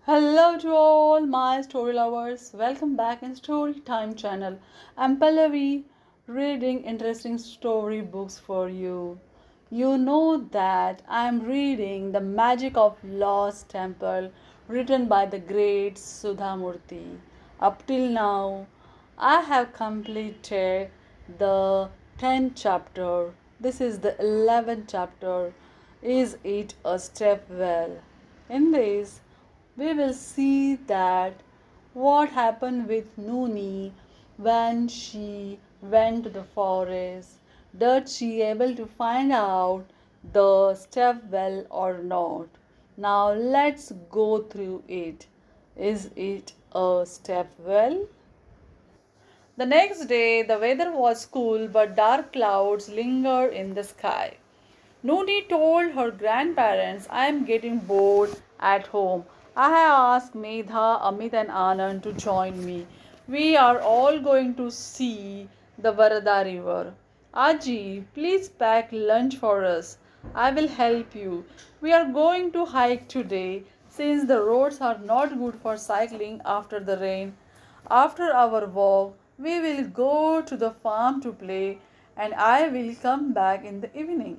Hello to all my story lovers. Welcome back in Story Time channel. I'm Pallavi reading interesting story books for you. You know that I'm reading The Magic of Lost Temple written by the great Sudha Murty. Up till now, I have completed the 10th chapter. This is the 11th chapter. Is it a step well? In this, we will see that what happened with Nooni when she went to the forest. Did she able to find out the step well or not? Now let's go through it. Is it a step well? The next day, the weather was cool, but dark clouds lingered in the sky. Nooni told her grandparents, I am getting bored at home. I have asked Medha, Amit, and Anand to join me. We are all going to see the Varada river. Aji, please pack lunch for us. I will help you. We are going to hike today since the roads are not good for cycling after the rain. After our walk, we will go to the farm to play and I will come back in the evening.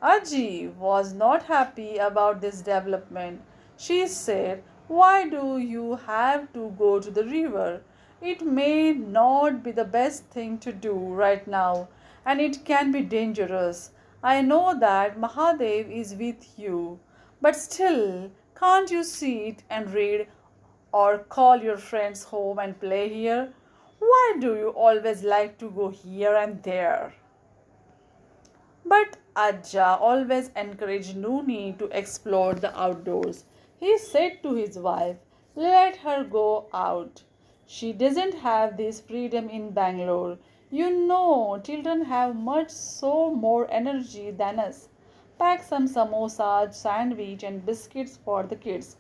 Aji was not happy about this development. She said, why do you have to go to the river? It may not be the best thing to do right now, and it can be dangerous. I know that Mahadev is with you, but still, can't you sit and read or call your friends home and play here? Why do you always like to go here and there? But Ajja always encouraged Nooni to explore the outdoors. He said to his wife, let her go out. She doesn't have this freedom in Bangalore. You know, children have much so more energy than us. Pack some samosas, sandwich, and biscuits for the kids.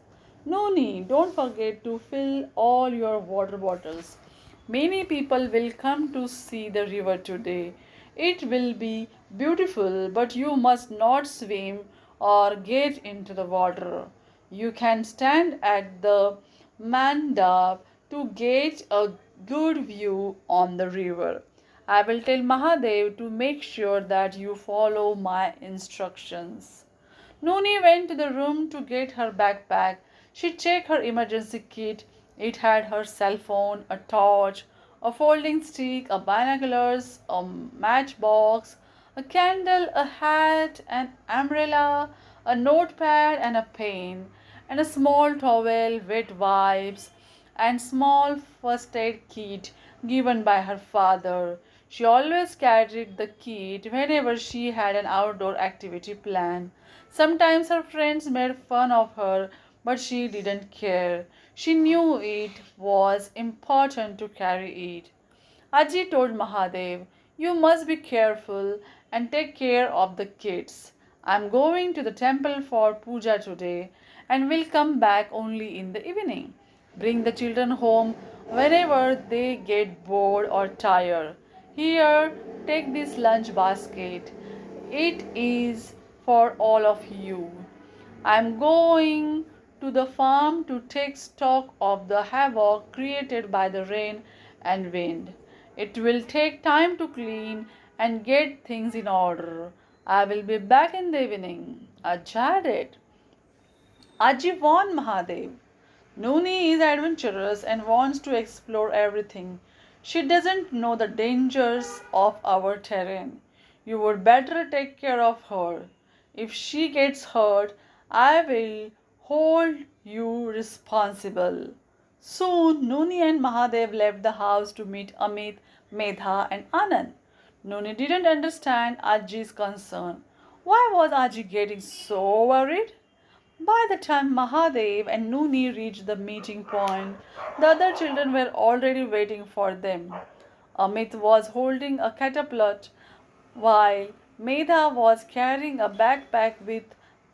Nooni, don't forget to fill all your water bottles. Many people will come to see the river today. It will be beautiful, but you must not swim or get into the water. You can stand at the mandap to get a good view on the river. I will tell Mahadev to make sure that you follow my instructions. Nooni went to the room to get her backpack. She checked her emergency kit. It had her cell phone, a torch, a folding stick, a binoculars, a matchbox, a candle, a hat, an umbrella, a notepad and a pen, and a small towel, wet wipes, and small first aid kit given by her father. She always carried the kit whenever she had an outdoor activity planned. Sometimes her friends made fun of her, but she didn't care. She knew it was important to carry it. Aji told Mahadev, you must be careful and take care of the kids. I'm going to the temple for puja today and will come back only in the evening. Bring the children home whenever they get bored or tired. Here, take this lunch basket. It is for all of you. I'm going to the farm to take stock of the havoc created by the rain and wind. It will take time to clean and get things in order. I will be back in the evening. Ajaded. Aji warned Mahadev. Nooni is adventurous and wants to explore everything. She doesn't know the dangers of our terrain. You would better take care of her. If she gets hurt, I will hold you responsible. Soon, Nooni and Mahadev left the house to meet Amit, Medha, and Anand. Nooni didn't understand Aji's concern. Why was Aji getting so worried? By the time Mahadev and Nooni reached the meeting point, the other children were already waiting for them. Amit was holding a catapult while Medha was carrying a backpack with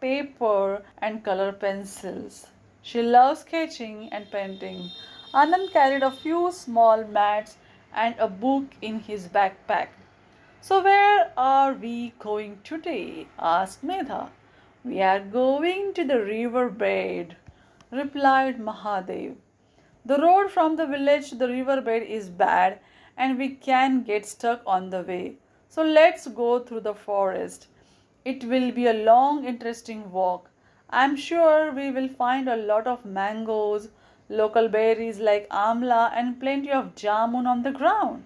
paper and color pencils. She loves sketching and painting. Anand carried a few small mats and a book in his backpack. So, where are we going today? Asked Medha. We are going to the river bed. replied Mahadev. The road from the village to the riverbed is bad and we can get stuck on the way. So let's go through the forest. It will be a long, interesting walk. I'm sure we will find a lot of mangoes, local berries like amla, and plenty of jamun on the ground.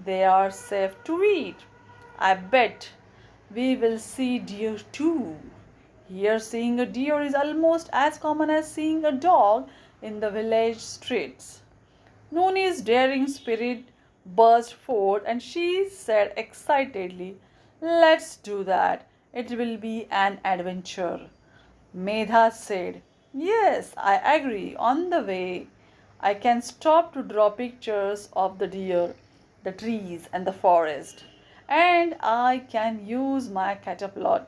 They are safe to eat. I bet we will see deer too. Here, seeing a deer is almost as common as seeing a dog in the village streets. Nooni's daring spirit burst forth and she said excitedly, "Let's do that. It will be an adventure." Medha said, "Yes, I agree. On the way, I can stop to draw pictures of the deer, the trees, and the forest. And I can use my catapult.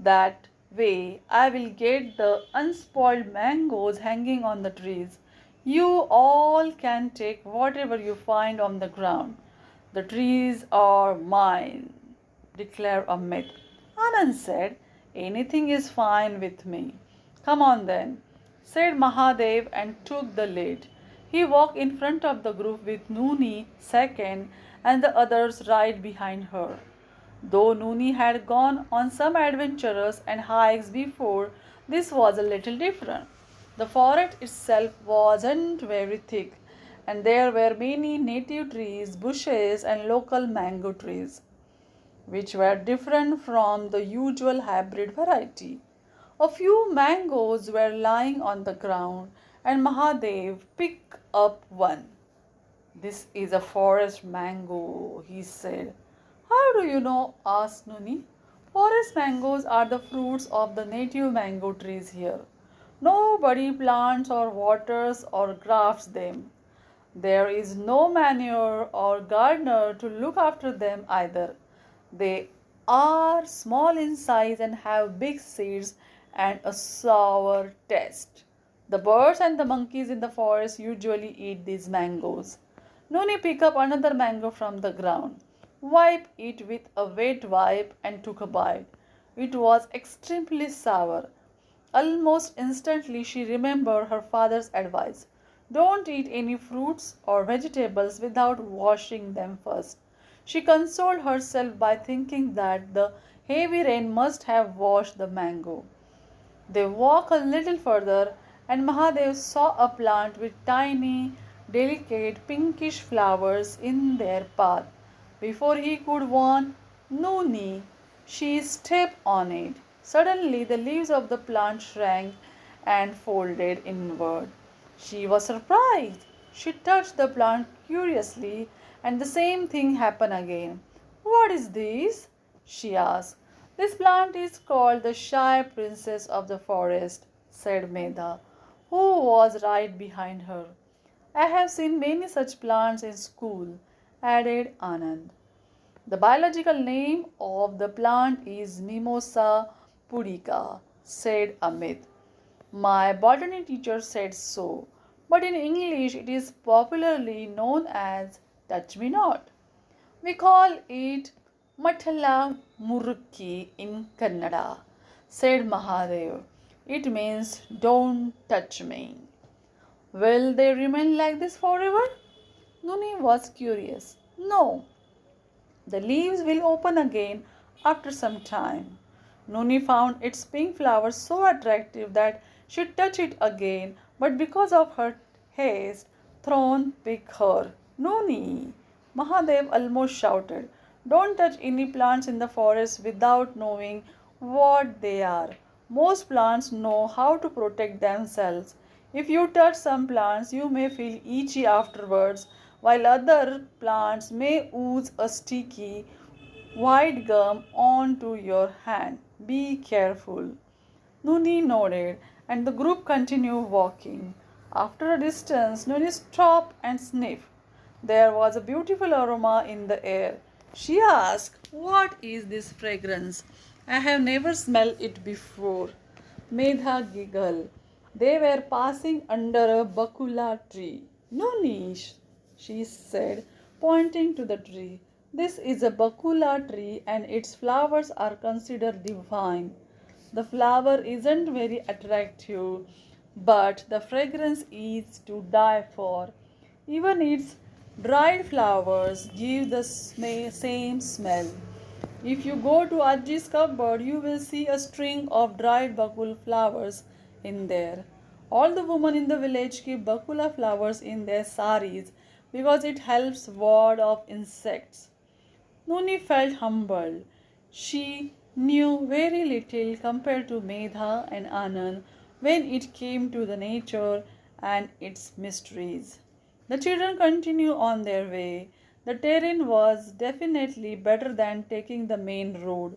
That way, I will get the unspoiled mangoes hanging on the trees. You all can take whatever you find on the ground. The trees are mine," declared Amit. Anand said, "Anything is fine with me." "Come on then," said Mahadev and took the lead. He walked in front of the group with Nooni second and the others right behind her. Though Nooni had gone on some adventures and hikes before, this was a little different. The forest itself wasn't very thick, and there were many native trees, bushes, and local mango trees, which were different from the usual hybrid variety. A few mangoes were lying on the ground, and Mahadev picked up one. "This is a forest mango," he said. "How do you know?" asked Nooni. "Forest mangoes are the fruits of the native mango trees here. Nobody plants or waters or grafts them. There is no manure or gardener to look after them either. They are small in size and have big seeds and a sour taste. The birds and the monkeys in the forest usually eat these mangoes." Nooni picked up another mango from the ground, wiped it with a wet wipe, and took a bite. It was extremely sour. Almost instantly she remembered her father's advice: "Don't eat any fruits or vegetables without washing them first." She consoled herself by thinking that the heavy rain must have washed the mango. They walked a little further, and Mahadev saw a plant with tiny, delicate pinkish flowers in their path. Before he could warn Nooni, she stepped on it. Suddenly, the leaves of the plant shrank and folded inward. She was surprised. She touched the plant curiously, and the same thing happened again. "What is this?" she asked. "This plant is called the shy princess of the forest," said Medha, who was right behind her. "I have seen many such plants in school," added Anand. "The biological name of the plant is Mimosa pudica," said Amit. "My botany teacher said so, but in English it is popularly known as touch me not. We call it Matala Murukki in Kannada," said Mahadev. "It means don't touch me." "Will they remain like this forever?" Nooni was curious. "No, the leaves will open again after some time." Nooni found its pink flowers so attractive that she touched it again, but because of her haste, thorn picked her. "Nooni!" Mahadev almost shouted. "Don't touch any plants in the forest without knowing what they are. Most plants know how to protect themselves. If you touch some plants, you may feel itchy afterwards, while other plants may ooze a sticky white gum onto your hand. Be careful." Nooni nodded, and the group continued walking. After a distance, Nooni stopped and sniffed. There was a beautiful aroma in the air. She asked, "What is this fragrance? I have never smelled it before." Medha giggled. They were passing under a bakula tree. "Nooni," she said, pointing to the tree, "this is a bakula tree and its flowers are considered divine. The flower isn't very attractive, but the fragrance is to die for. Even its dried flowers give the same smell. If you go to Ajji's cupboard, you will see a string of dried bakul flowers in there. All the women in the village keep bakula flowers in their saris because it helps ward off insects. Nooni felt humbled. She knew very little compared to Medha and Anand when it came to the nature and its mysteries. The children continued on their way. The terrain was definitely better than taking the main road.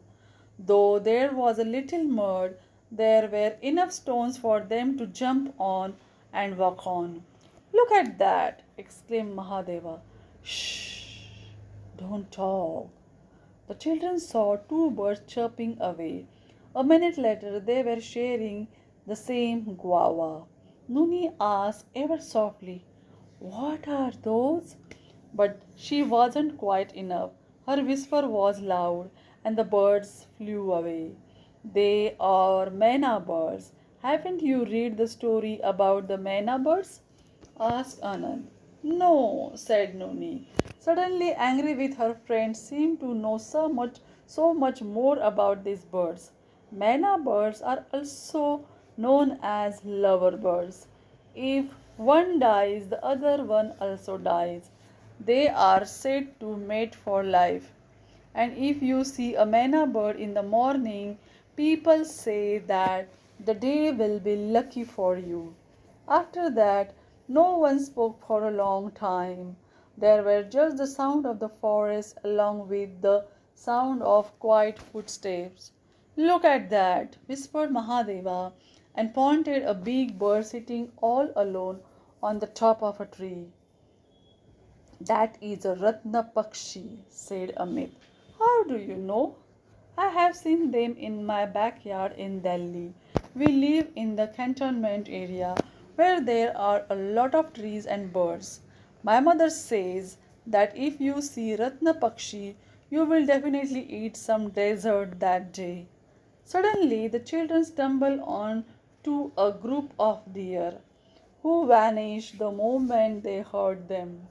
Though there was a little mud, there were enough stones for them to jump on and walk on. Look at that! Exclaimed Mahadeva. Shh! Don't talk. The children saw two birds chirping away. A minute later, they were sharing the same guava. Nooni asked ever softly, "What are those?" But she wasn't quiet enough. Her whisper was loud, and the birds flew away. They are Maina birds. Haven't you read the story about the Maina birds? Asked Anand. No, said Nooni. Suddenly angry with her friend, seemed to know so much more about these birds. Maina birds are also known as lover birds. If one dies, the other one also dies. They are said to mate for life. And if you see a Maina bird in the morning, people say that the day will be lucky for you. After that, no one spoke for a long time. There were just the sound of the forest along with the sound of quiet footsteps. Look at that, whispered Mahadeva and pointed a big bird sitting all alone on the top of a tree. That is a Ratna Pakshi, said Amit. How do you know? I have seen them in my backyard in Delhi. We live in the cantonment area where there are a lot of trees and birds. My mother says that if you see Ratna Pakshi, you will definitely eat some dessert that day. Suddenly, the children stumble on to a group of deer who vanished the moment they heard them.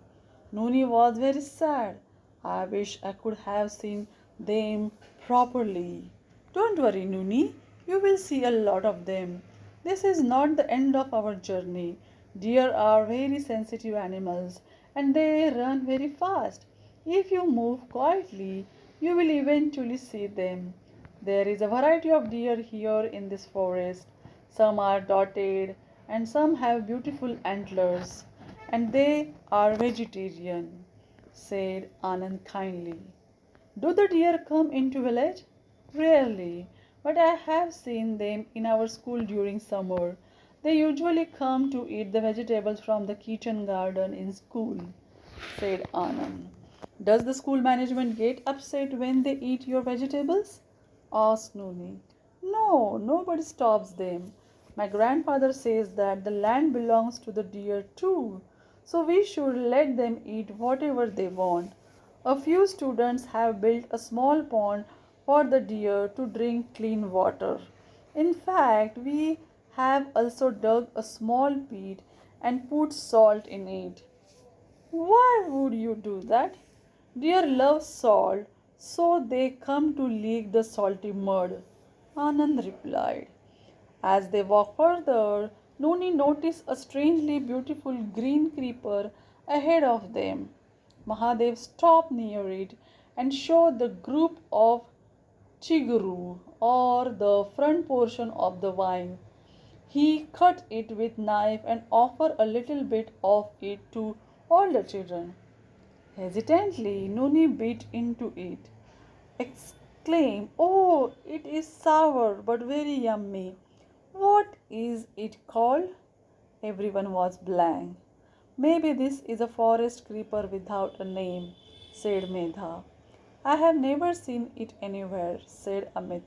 Nooni was very sad. I wish I could have seen them properly. Don't worry, Nooni, you will see a lot of them. This is not the end of our journey. Deer are very sensitive animals and they run very fast. If you move quietly, you will eventually see them. There is a variety of deer here in this forest. Some are dotted and some have beautiful antlers, and they are vegetarian, said Anand kindly. Do the deer come into village? Rarely, but I have seen them in our school during summer. They usually come to eat the vegetables from the kitchen garden in school, said Anand. Does the school management get upset when they eat your vegetables? Asked Nooni. No, nobody stops them. My grandfather says that the land belongs to the deer too, so we should let them eat whatever they want. A few students have built a small pond for the deer to drink clean water. In fact, we have also dug a small pit and put salt in it. Why would you do that? Deer love salt, so they come to lick the salty mud, Anand replied. As they walked further, Nooni noticed a strangely beautiful green creeper ahead of them. Mahadev stopped near it and showed the group of chiguru, or the front portion of the vine. He cut it with knife and offered a little bit of it to all the children. Hesitantly, Nooni bit into it, exclaimed, "Oh, it is sour but very yummy. What is it called?" Everyone was blank. Maybe this is a forest creeper without a name, said Medha. I have never seen it anywhere, said Amit.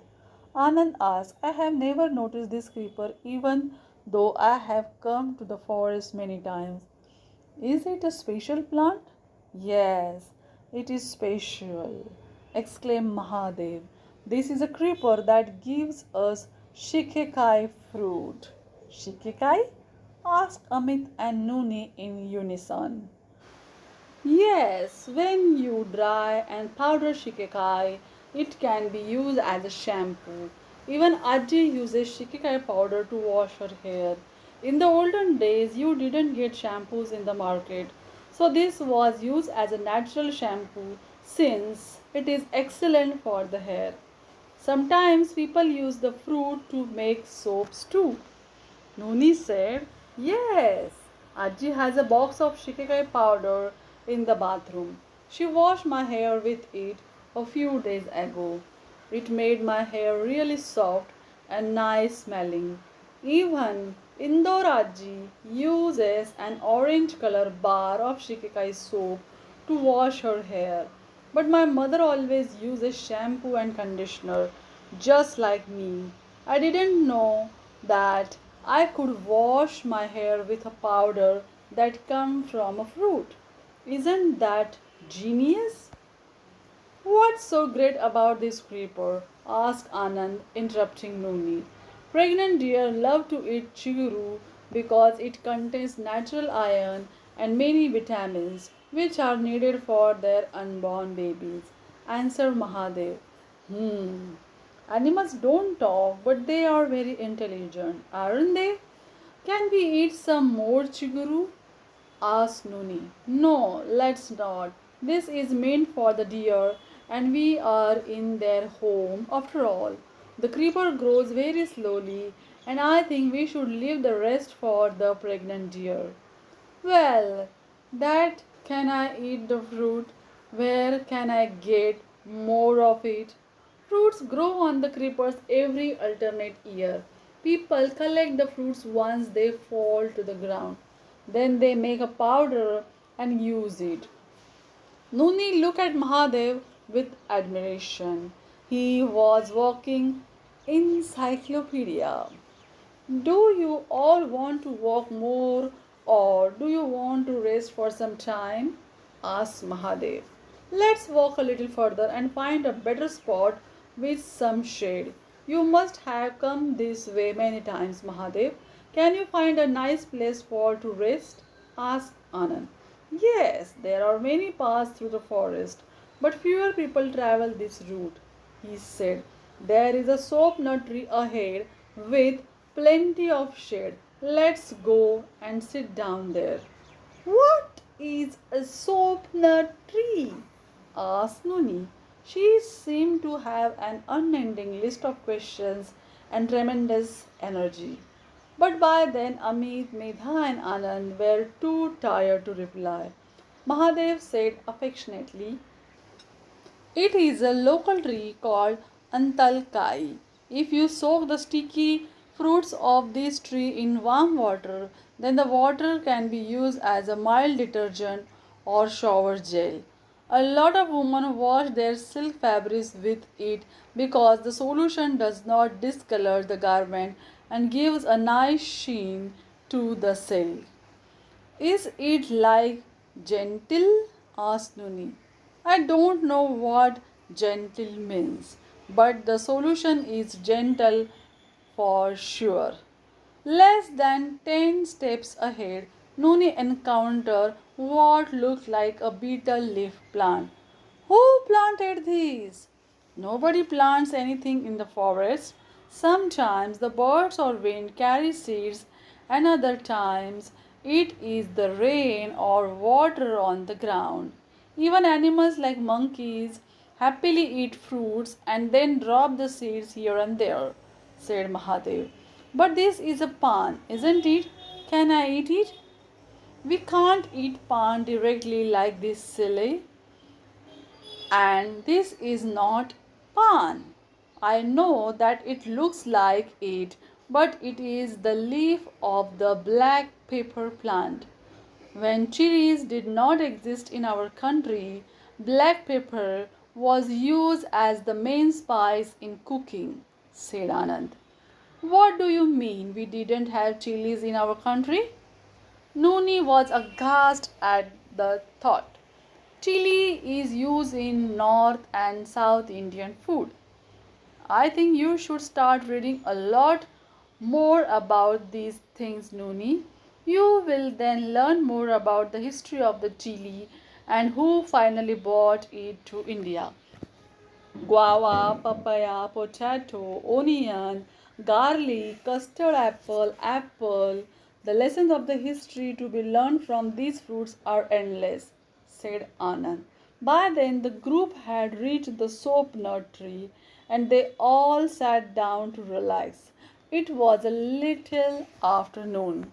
Anand asked, I have never noticed this creeper even though I have come to the forest many times. Is it a special plant? Yes, it is special, exclaimed Mahadev. This is a creeper that gives us shikekai fruit. Shikikai? Asked Amit and Nooni in unison. Yes, when you dry and powder shikikai, it can be used as a shampoo. Even Aji uses shikikai powder to wash her hair. In the olden days, you didn't get shampoos in the market, so this was used as a natural shampoo since it is excellent for the hair. Sometimes people use the fruit to make soaps too. Nooni said, yes, Aji has a box of shikekai powder in the bathroom. She washed my hair with it a few days ago. It made my hair really soft and nice smelling. Even Indore Aji uses an orange color bar of shikekai soap to wash her hair. But my mother always uses shampoo and conditioner just like me. I didn't know that I could wash my hair with a powder that comes from a fruit. Isn't that genius? What's so great about this creeper? Asked Anand, interrupting Nooni. Pregnant deer love to eat chiguru because it contains natural iron and many vitamins which are needed for their unborn babies. Answered Mahadev. Hmm. Animals don't talk, but they are very intelligent, aren't they? Can we eat some more chiguru? Asked Nooni. No, let's not. This is meant for the deer, and we are in their home after all. The creeper grows very slowly, and I think we should leave the rest for the pregnant deer. Well, that can I eat the fruit? Where can I get more of it? Fruits grow on the creepers every alternate year. People collect the fruits once they fall to the ground. Then they make a powder and use it. Nooni looked at Mahadev with admiration. He was walking encyclopedia. Do you all want to walk more or do you want to rest for some time? Asked Mahadev. Let's walk a little further and find a better spot with some shade. You must have come this way many times, Mahadev. Can you find a nice place for to rest? Asked Anand. Yes, there are many paths through the forest, but fewer people travel this route, he said. There is a soap nut tree ahead with plenty of shade. Let's go and sit down there. What is a soap nut tree? Asked Nooni. She seemed to have an unending list of questions and tremendous energy. But by then Amit, Medha and Anand were too tired to reply. Mahadev said affectionately, it is a local tree called Antalkai. If you soak the sticky fruits of this tree in warm water, then the water can be used as a mild detergent or shower gel. A lot of women wash their silk fabrics with it because the solution does not discolor the garment and gives a nice sheen to the silk. Is it like gentle? Asked Nooni. I don't know what gentle means, but the solution is gentle for sure. Less than 10 steps ahead, Nooni encountered what looked like a beetle leaf plant. Who planted these? Nobody plants anything in the forest. Sometimes the birds or wind carry seeds, and other times it is the rain or water on the ground. Even animals like monkeys happily eat fruits and then drop the seeds here and there, said Mahadev. But this is a pan, isn't it? Can I eat it? We can't eat pan directly like this, silly. And this is not pan. I know that it looks like it, but it is the leaf of the black pepper plant. When chilies did not exist in our country, black pepper was used as the main spice in cooking, said Anand. What do you mean we didn't have chilies in our country? Nooni was aghast at the thought. Chili is used in North and South Indian food. I think you should start reading a lot more about these things, Nooni. You will then learn more about the history of the chili and who finally brought it to India. Guava, papaya, potato, onion, garlic, custard apple. The lessons of the history to be learned from these fruits are endless, said Anand. By then the group had reached the soap nut tree and they all sat down to relax. It was a little afternoon.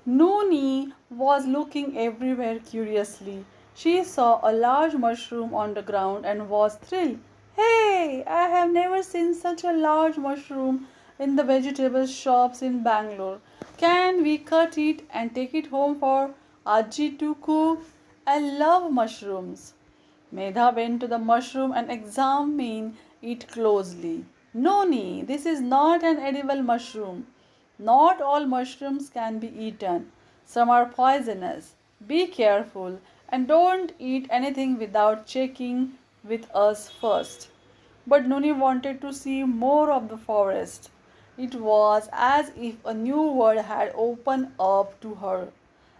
Nooni was looking everywhere curiously. She saw a large mushroom on the ground and was thrilled. Hey, I have never seen such a large mushroom in the vegetable shops in Bangalore. Can we cut it and take it home for Aji to cook? I love mushrooms. Medha went to the mushroom and examined it closely. Noni, this is not an edible mushroom. Not all mushrooms can be eaten. Some are poisonous. Be careful and don't eat anything without checking with us first. But Nuni wanted to see more of the forest. It was as if a new world had opened up to her.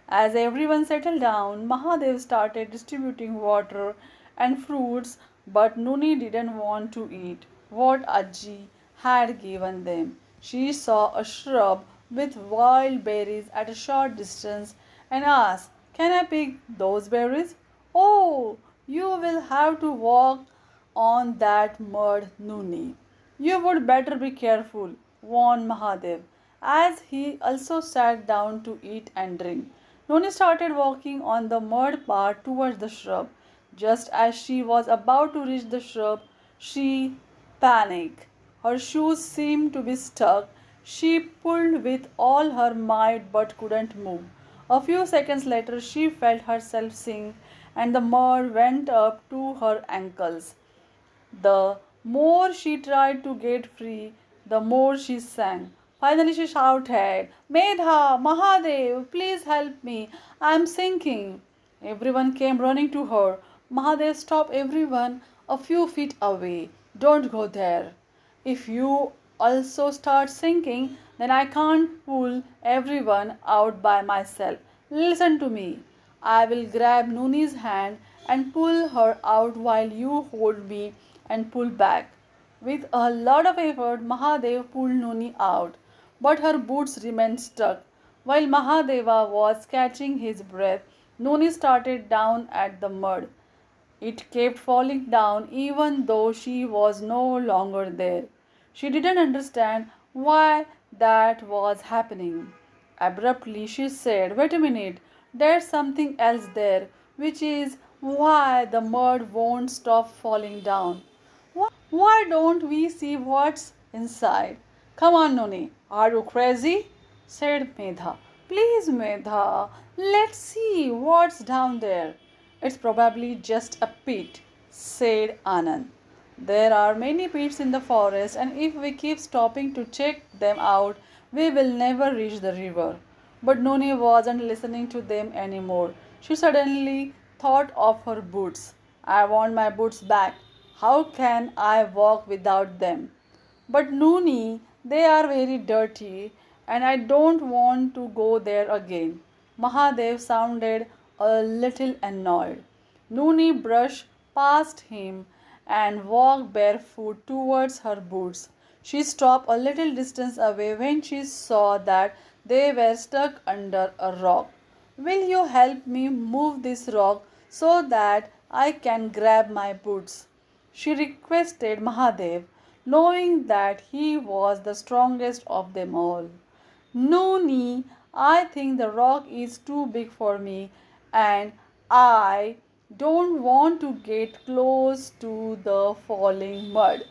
As everyone settled down, Mahadev started distributing water and fruits, but Nuni didn't want to eat what Ajji had given them. She saw a shrub with wild berries at a short distance and asked, Can I pick those berries? Oh, you will have to walk on that mud, Nuni. You would better be careful, warned Mahadev, as he also sat down to eat and drink. Noni started walking on the mud path towards the shrub. Just as she was about to reach the shrub, she panicked. Her shoes seemed to be stuck. She pulled with all her might but couldn't move. A few seconds later, she felt herself sink and the mud went up to her ankles. The more she tried to get free, the more she sank. Finally, she shouted, Medha, Mahadev, please help me. I am sinking. Everyone came running to her. Mahadev stopped everyone a few feet away. Don't go there. If you also start sinking, then I can't pull everyone out by myself. Listen to me. I will grab Nooni's hand and pull her out while you hold me and pull back. With a lot of effort, Mahadev pulled Nooni out, but her boots remained stuck. While Mahadeva was catching his breath, Nooni started down at the mud. It kept falling down even though she was no longer there. She didn't understand why that was happening. Abruptly, she said, Wait a minute, there's something else there, which is why the mud won't stop falling down. Why don't we see what's inside? Come on, Noni. Are you crazy? Said Medha. Please, Medha, let's see what's down there. It's probably just a pit, said Anand. There are many pits in the forest, and if we keep stopping to check them out, we will never reach the river. But Noni wasn't listening to them anymore. She suddenly thought of her boots. I want my boots back. How can I walk without them? But Nooni, they are very dirty and I don't want to go there again. Mahadev sounded a little annoyed. Nooni brushed past him and walked barefoot towards her boots. She stopped a little distance away when she saw that they were stuck under a rock. Will you help me move this rock so that I can grab my boots? She requested Mahadev, knowing that he was the strongest of them all. Nooni, I think the rock is too big for me and I don't want to get close to the falling mud.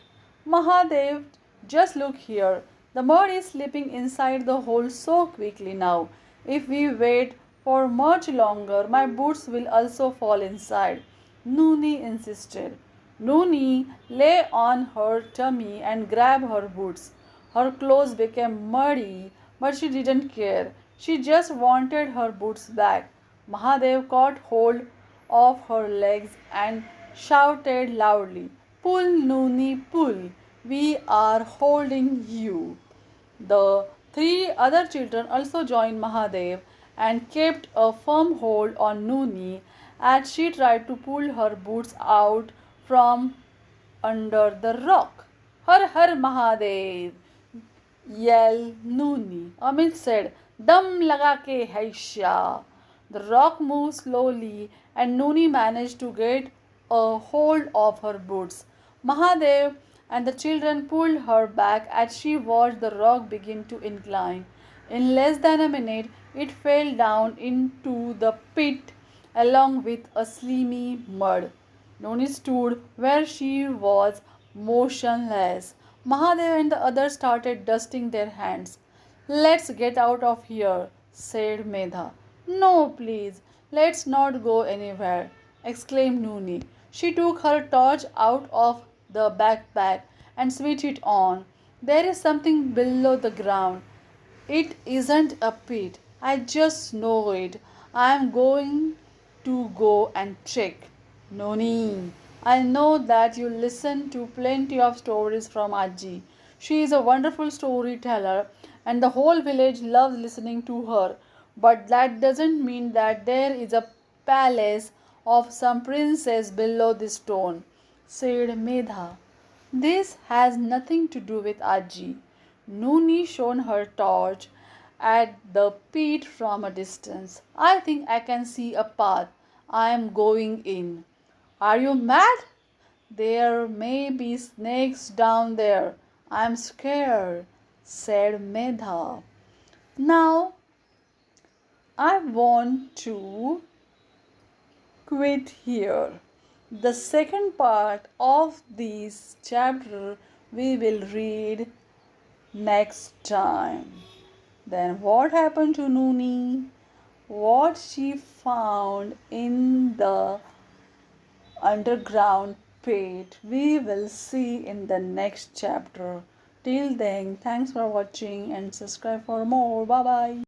Mahadev, just look here. The mud is slipping inside the hole so quickly now. If we wait for much longer, my boots will also fall inside. Nooni insisted. Nooni lay on her tummy and grabbed her boots. Her clothes became muddy, but she didn't care. She just wanted her boots back. Mahadev caught hold of her legs and shouted loudly, Pull, Nooni, pull. We are holding you. The Three other children also joined Mahadev and kept a firm hold on Nooni as she tried to pull her boots out from under the rock. Har Har Mahadev! Yelled Nooni. Amit said, Dum laga ke haisha. The rock moved slowly and Nooni managed to get a hold of her boots. Mahadev and the children pulled her back as she watched the rock begin to incline. In less than a minute, it fell down into the pit along with a slimy mud. Noni stood where she was, motionless. Mahadev and the others started dusting their hands. Let's get out of here, said Medha. No, please, let's not go anywhere, exclaimed Nooni. She took her torch out of the backpack and switched it on. There is something below the ground. It isn't a pit. I just know it. I am going to go and check. Noni, I know that you listen to plenty of stories from Aji. She is a wonderful storyteller and the whole village loves listening to her. But that doesn't mean that there is a palace of some princess below this stone, said Medha. This has nothing to do with Aji. Nooni shone her torch at the pit from a distance. I think I can see a path. I am going in. Are you mad? There may be snakes down there. I am scared, said Medha. Now I want to quit here. The second part of this chapter we will read next time. Then what happened to Nooni? What she found in the underground pit? We will see in the next chapter. Till then, thanks for watching and subscribe for more. Bye bye.